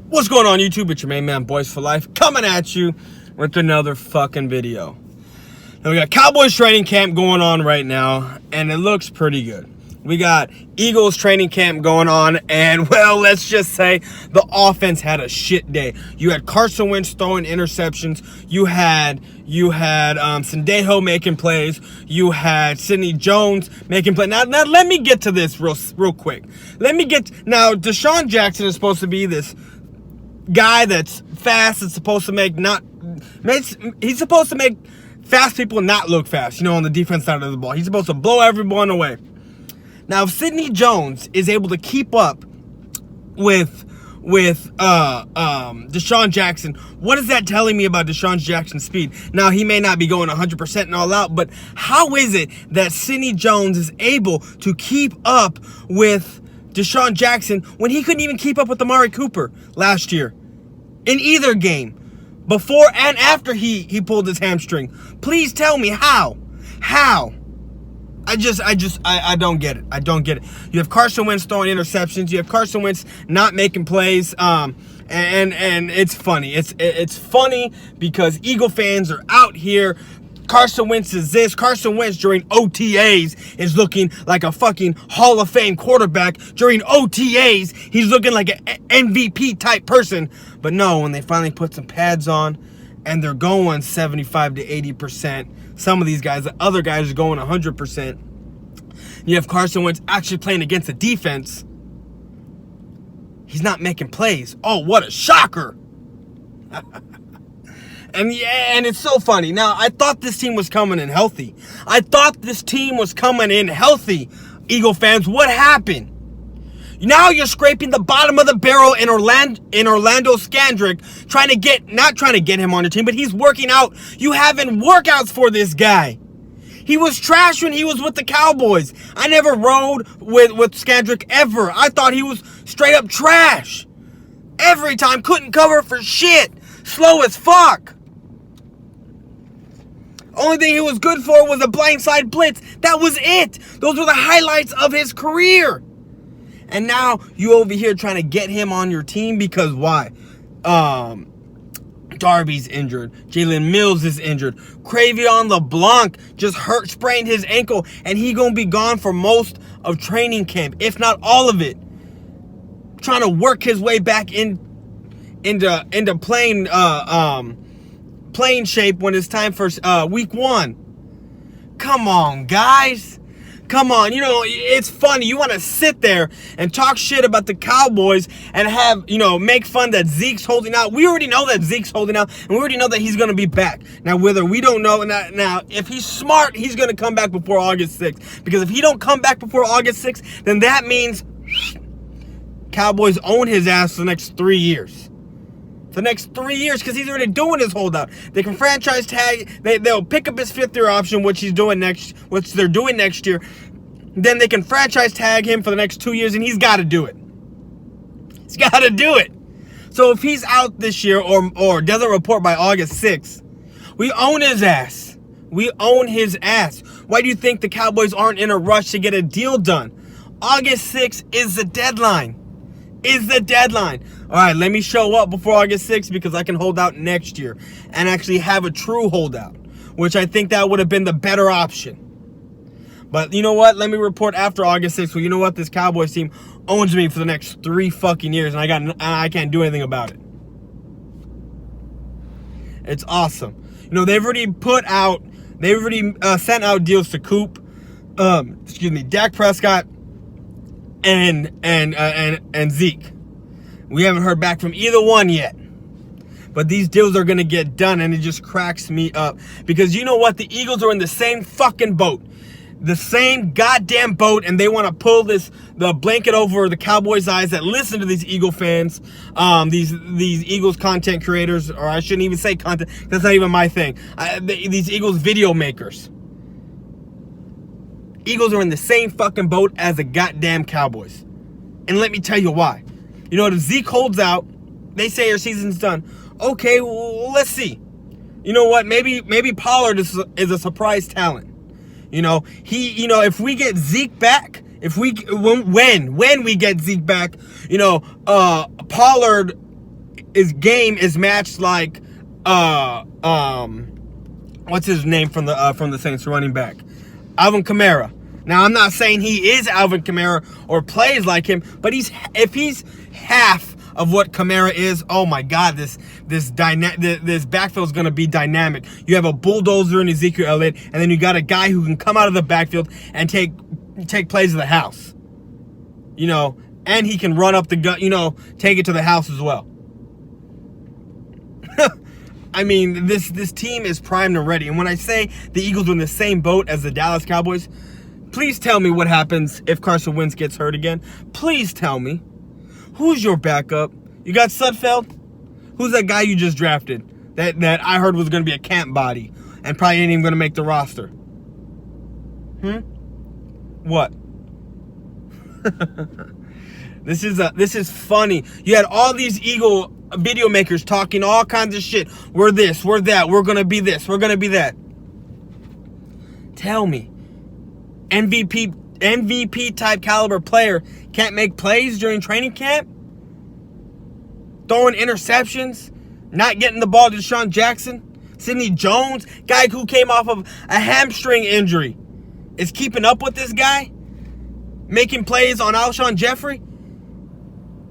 What's going on, YouTube? It's your main man, Boys for Life, coming at you with another fucking video. Now, we got Cowboys training camp going on right now, and it looks pretty good. We got Eagles training camp going on, and, well, let's just say the offense had a shit day. You had Carson Wentz throwing interceptions. You had Sendejo making plays. You had Sidney Jones making plays. Now, let me get to this real quick. Now, Deshaun Jackson is supposed to be this guy that's fast. It's supposed to he's supposed to make fast people not look fast, on the defense side of the ball. He's supposed to blow everyone away. Now, if Sidney Jones is able to keep up with Deshaun Jackson, what is that telling me about Deshaun Jackson's speed? Now, he may not be going 100% and all out, but how is it that Sidney Jones is able to keep up with Deshaun Jackson when he couldn't even keep up with Amari Cooper last year in either game, before and after he pulled his hamstring? Please tell me how. I don't get it. I don't get it. You have Carson Wentz throwing interceptions. You have Carson Wentz not making plays. And it's funny. It's funny because Eagle fans are out here. Carson Wentz is this. Carson Wentz during OTAs is looking like a fucking Hall of Fame quarterback. During OTAs, he's looking like an MVP type person. But no, when they finally put some pads on and they're going 75 to 80%, some of these guys, the other guys are going 100%. You have Carson Wentz actually playing against the defense. He's not making plays. Oh, what a shocker. And it's so funny. Now, I thought this team was coming in healthy. Eagle fans, what happened? Now you're scraping the bottom of the barrel in Orlando Scandrick, not trying to get him on your team, but he's working out. You having workouts for this guy. He was trash when he was with the Cowboys. I never rode with Scandrick ever. I thought he was straight up trash. Every time, couldn't cover for shit. Slow as fuck. Only thing he was good for was a blindside blitz. That was it. Those were the highlights of his career. And now you over here trying to get him on your team because why? Darby's injured. Jalen Mills is injured. Cravion LeBlanc just sprained his ankle, and he gonna be gone for most of training camp, if not all of it. Trying to work his way back into playing shape when it's time for week 1. Come on, guys. Come on, it's funny. You want to sit there and talk shit about the Cowboys and make fun that Zeke's holding out. We already know that Zeke's holding out, and we already know that he's going to be back. Now, whether we don't know, now, if he's smart, he's going to come back before August 6th. Because if he don't come back before August 6th, then that means Cowboys own his ass for the next 3 years. The next 3 years, because he's already doing his holdout. They can franchise tag. They'll pick up his 5th-year option, which they're doing next year. Then they can franchise tag him for the next 2 years, and he's got to do it. He's got to do it. So if he's out this year or doesn't report by August 6th, we own his ass. We own his ass. Why do you think the Cowboys aren't in a rush to get a deal done? August 6th is the deadline. All right, let me show up before August 6th because I can hold out next year and actually have a true holdout, which I think that would have been the better option. But you know what? Let me report after August 6th. Well, you know what? This Cowboys team owns me for the next 3 fucking years, and I can't do anything about it. It's awesome. They've already sent out deals to Coop, Dak Prescott, and Zeke. We haven't heard back from either one yet. But these deals are going to get done, and it just cracks me up. Because you know what? The Eagles are in the same fucking boat. The same goddamn boat, and they want to pull the blanket over the Cowboys' eyes that listen to these Eagle fans, these Eagles content creators, or I shouldn't even say content, that's not even my thing. These Eagles video makers. Eagles are in the same fucking boat as the goddamn Cowboys. And let me tell you why. If Zeke holds out, they say your season's done. Okay, well, let's see. You know what? Maybe Pollard is a surprise talent. If we get Zeke back, when we get Zeke back, Pollard his game is matched like what's his name from the Saints running back, Alvin Kamara. Now I'm not saying he is Alvin Kamara or plays like him, but if he's half of what Kamara is, oh my God, this backfield is going to be dynamic. You have a bulldozer in Ezekiel Elliott, and then you got a guy who can come out of the backfield and take plays of the house. You know, and he can run up the gut, you know, take it to the house as well. I mean, this team is primed and ready. And when I say the Eagles are in the same boat as the Dallas Cowboys, please tell me what happens if Carson Wentz gets hurt again. Please tell me. Who's your backup? You got Sudfeld? Who's that guy you just drafted that I heard was going to be a camp body and probably ain't even going to make the roster? What? This is funny. You had all these Eagle video makers talking all kinds of shit. We're this, we're that, we're going to be this, we're going to be that. Tell me, MVP type caliber player can't make plays during training camp? Throwing interceptions, not getting the ball to Deshaun Jackson, Sidney Jones, guy who came off of a hamstring injury, is keeping up with this guy, making plays on Alshon Jeffrey.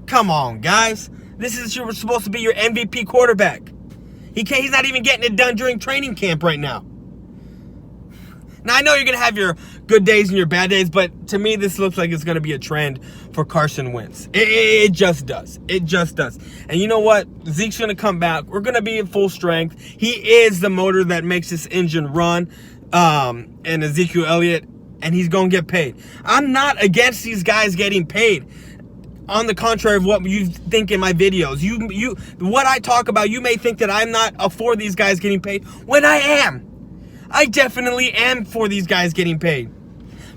Come on, guys. This is supposed to be your MVP quarterback. He's not even getting it done during training camp right now. Now, I know you're going to have your good days and your bad days, but to me, this looks like it's going to be a trend for Carson Wentz. It just does. It just does. And you know what? Zeke's going to come back. We're going to be at full strength. He is the motor that makes this engine run, and Ezekiel Elliott, and he's going to get paid. I'm not against these guys getting paid. On the contrary of what you think in my videos. What I talk about, you may think that I'm not for these guys getting paid, when I am. I definitely am for these guys getting paid.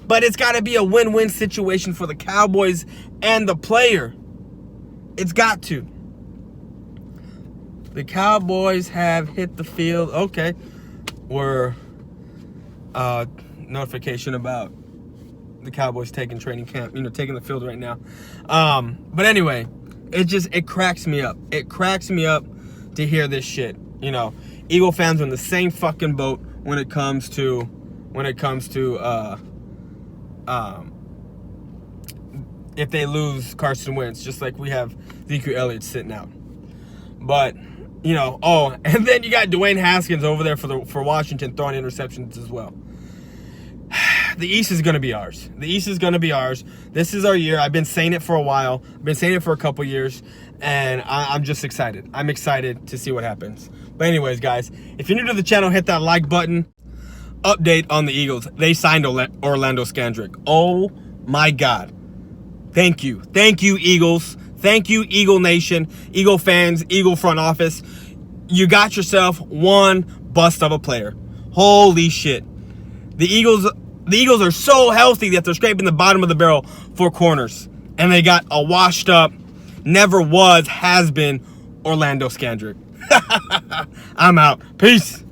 But it's got to be a win-win situation for the Cowboys and the player. It's got to. The Cowboys have hit the field. Okay. We're notification about the Cowboys taking training camp, taking the field right now. But anyway, it cracks me up. It cracks me up to hear this shit. Eagle fans are in the same fucking boat when it comes to if they lose Carson Wentz, just like we have Ezekiel Elliott sitting out. But and then you got Dwayne Haskins over there for Washington throwing interceptions as well. The East is going to be ours. The East is going to be ours. This is our year. I've been saying it for a while. I've been saying it for a couple years, and I'm just excited. I'm excited to see what happens. But anyways, guys, if you're new to the channel, hit that like button. Update on the Eagles. They signed Orlando Scandrick. Oh, my God. Thank you. Thank you, Eagles. Thank you, Eagle Nation, Eagle fans, Eagle front office. You got yourself one bust of a player. Holy shit. The Eagles are so healthy that they're scraping the bottom of the barrel for corners. And they got a washed up, never was, has been Orlando Scandrick. I'm out. Peace.